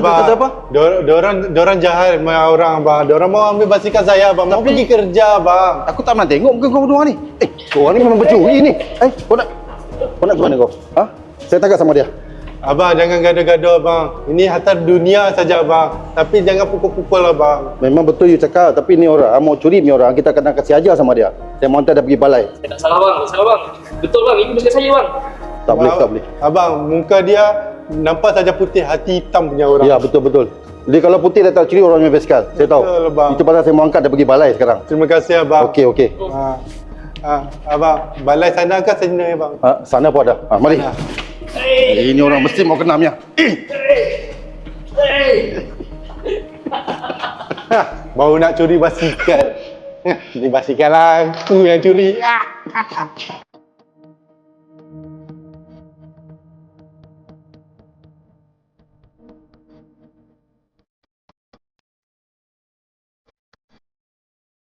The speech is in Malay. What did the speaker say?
Kata apa? Diorang jahat sama orang bang. Diorang mau ambil basikal saya bang. Mau pergi kerja bang. Aku tak pernah tengok muka kau berdua ni. Kau orang ni memang bercuri ni. Kau nak ke mana kau? Ha? Saya tangkap sama dia. Abang jangan gaduh-gaduh bang. Ini harta dunia saja bang. Tapi jangan pukul-pukul lah bang. Memang betul you cakap, tapi ni orang mau curi ni orang, kita kena kasih ajar sama dia. Saya mau hantar dia pergi balai. Tak salah bang, tak salah bang. Betul bang, ini basikal saya bang. Tak boleh, tak boleh. Abang, muka dia nampak saja putih, hati hitam punya orang. Ya, betul. Jadi kalau putih dia tak curi orang punya basikal. Saya tahu. Betul, bang. Itu pasal saya mau angkat dia pergi balai sekarang. Terima kasih abang. Okey. Abang, balai sana ke sini bang? Sana pun ada. Mari. Ini orang mesti mau kena punya. Baru nak curi basikal. Ni basikal aku yang curi.